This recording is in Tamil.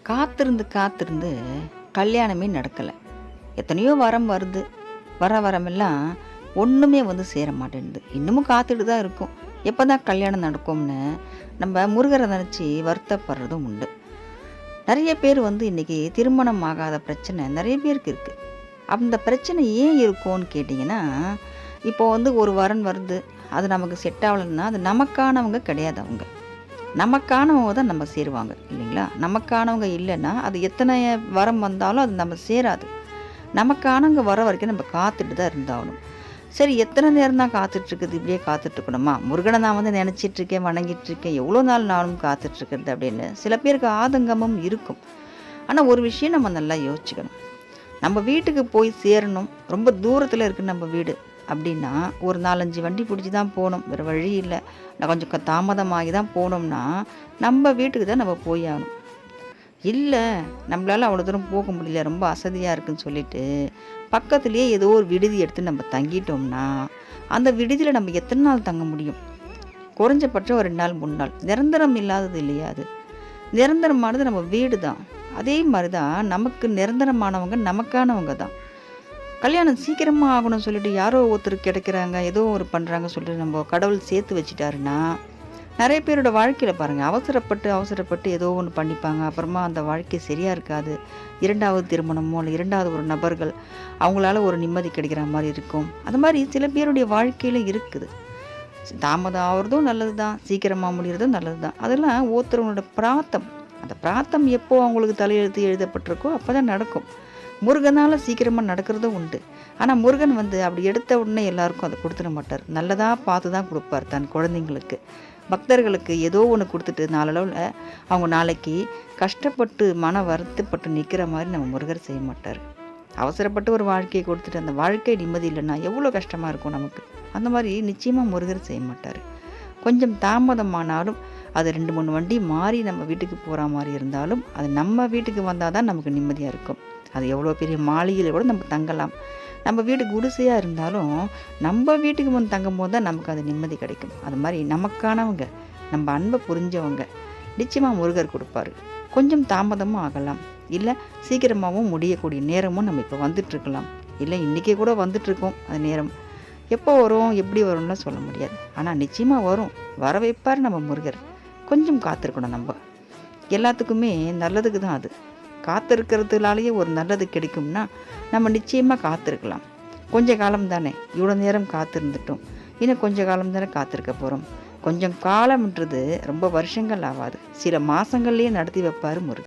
காத்திருந்து காத்திருந்து கல்யாணமே நடக்கலை. எத்தனையோ வரம் வருது. வரமெல்லாம் ஒன்றுமே வந்து சேர மாட்டேன்னுது. இன்னமும் காத்துட்டு தான் இருக்கும். எப்போ தான் கல்யாணம் நடக்கும்னு நம்ம முருகரை நினச்சி வருத்தப்படுறதும் உண்டு. நிறைய பேர் வந்து இன்றைக்கி திருமணம் ஆகாத பிரச்சனை நிறைய பேருக்கு இருக்குது. அந்த பிரச்சனை ஏன் இருக்கும்னு கேட்டிங்கன்னா, இப்போ வந்து ஒரு வரன் வருது, அது நமக்கு செட் ஆகலைன்னா அது நமக்கானவங்க கிடையாது. நமக்கானவங்க தான் நம்ம சேருவாங்க இல்லைங்களா? நமக்கானவங்க இல்லைன்னா அது எத்தனை வரம் வந்தாலும் அது நம்ம சேராது. நமக்கானவங்க வர வரைக்கும் நம்ம காத்துட்டு தான் இருந்தாகணும். சரி, எத்தனை நேரம் தான் காத்துட்ருக்குது, இப்படியே காத்துட்ருக்கணுமா? முருகனை நான் வந்து நினச்சிட்ருக்கேன், வணங்கிட்டுருக்கேன், எவ்வளோ நாள் நானும் காத்துட்ருக்கிறது அப்படின்னு சில பேருக்கு ஆதங்கமும் இருக்கும். ஆனால் ஒரு விஷயம் நம்ம நல்லா யோசிச்சுக்கணும். நம்ம வீட்டுக்கு போய் சேரணும், ரொம்ப தூரத்தில் இருக்குது நம்ம வீடு அப்படின்னா ஒரு 4-5 வண்டி பிடிச்சி தான் போகணும், வேறு வழி இல்லை. நான் கொஞ்சம் தாமதமாகி தான் போனோம்னா நம்ம வீட்டுக்கு தான் நம்ம போய் ஆகணும். இல்லை, நம்மளால் அவ்வளோ தூரம் போக முடியல, ரொம்ப அசதியாக இருக்குதுன்னு சொல்லிட்டு பக்கத்துலேயே ஏதோ ஒரு விடுதி எடுத்து நம்ம தங்கிட்டோம்னா அந்த விடுதியில் நம்ம எத்தனை நாள் தங்க முடியும்? குறைஞ்சபட்சம் ஒரு 2 நாள் 3 நாள். நிரந்தரம் இல்லாதது இல்லையா? அது நிரந்தரமானது நம்ம வீடு தான். அதே மாதிரி தான் நமக்கு நிரந்தரமானவங்க நமக்கானவங்க தான். கல்யாணம் சீக்கிரமாக ஆகணும்னு சொல்லிட்டு யாரோ ஒருத்தர் கிடைக்கிறாங்க, ஏதோ ஒரு பண்ணுறாங்க சொல்லிட்டு நம்ம கடவுள் சேர்த்து வச்சுட்டாருன்னா நிறைய பேரோட வாழ்க்கையில் பாருங்கள், அவசரப்பட்டு ஏதோ ஒன்று பண்ணிப்பாங்க. அப்புறமா அந்த வாழ்க்கை சரியாக இருக்காது. 2வது திருமணமோ இல்லை 2வது ஒரு நபர்கள் அவங்களால ஒரு நிம்மதி கிடைக்கிற மாதிரி இருக்கும். அது மாதிரி சில பேருடைய வாழ்க்கையில் இருக்குது. தாமதம் ஆகிறதும் நல்லது தான், சீக்கிரமாக முடிகிறதும் நல்லது தான். அதெல்லாம் ஒருத்தவங்களோட பிரார்த்தம். அந்த பிரார்த்தம் எப்போ அவங்களுக்கு தலையெழுத்து எழுதப்பட்டிருக்கோ அப்போ தான் நடக்கும். முருகனால் சீக்கிரமாக நடக்கிறதும் உண்டு. ஆனால் முருகன் வந்து அப்படி எடுத்த உடனே எல்லாருக்கும் அதை கொடுத்துட மாட்டார். நல்லதாக பார்த்து தான் கொடுப்பார். தன் குழந்தைங்களுக்கு, பக்தர்களுக்கு ஏதோ ஒன்று கொடுத்துட்டு நாளளவில் அவங்க நாளைக்கு கஷ்டப்பட்டு மன வருத்தப்பட்டு நிற்கிற மாதிரி நம்ம முருகர் செய்ய மாட்டார். அவசரப்பட்டு ஒரு வாழ்க்கையை கொடுத்துட்டு அந்த வாழ்க்கை நிம்மதி இல்லைன்னா எவ்வளோ கஷ்டமாக இருக்கும் நமக்கு. அந்த மாதிரி நிச்சயமாக முருகர் செய்ய மாட்டார். கொஞ்சம் தாமதமானாலும் அது 2-3 வண்டி மாறி நம்ம வீட்டுக்கு போகிற மாதிரி இருந்தாலும் அது நம்ம வீட்டுக்கு வந்தால் தான் நமக்கு நிம்மதியாக இருக்கும். அது எவ்வளோ பெரிய மாளிகையில் கூட நம்ம தங்கலாம். நம்ம வீடு குடிசையாக இருந்தாலும் நம்ம வீட்டுக்கு வந்து தங்கும் போது தான் நமக்கு அது நிம்மதி கிடைக்கும். அது மாதிரி நமக்கானவங்க, நம்ம அன்பை புரிஞ்சவங்க நிச்சயமாக முருகர் கொடுப்பாரு. கொஞ்சம் தாமதமும் ஆகலாம், இல்லை சீக்கிரமாகவும் முடியக்கூடிய நேரமும் நம்ம இப்போ வந்துட்டுருக்கலாம், இல்லை இன்றைக்கி கூட வந்துட்டுருக்கோம். அது நேரம் எப்போ வரும், எப்படி வரும்னு சொல்ல முடியாது. ஆனால் நிச்சயமாக வரும், வர வைப்பார் நம்ம முருகர். கொஞ்சம் காத்திருக்கணும். நம்ம எல்லாத்துக்குமே நல்லதுக்கு தான் அது. காத்திருக்கிறதுனாலேயே ஒரு நல்லது கிடைக்கும்னா நம்ம நிச்சயமாக காத்திருக்கலாம். கொஞ்ச காலம் தானே, இவ்வளோ நேரம் காத்திருந்துட்டோம், இன்னும் கொஞ்ச காலம் தானே காத்திருக்க போகிறோம். கொஞ்சம் காலம்ன்றது ரொம்ப வருஷங்கள் ஆகாது, சில மாதங்கள்லேயே நடத்தி வைப்பார் முருகன்.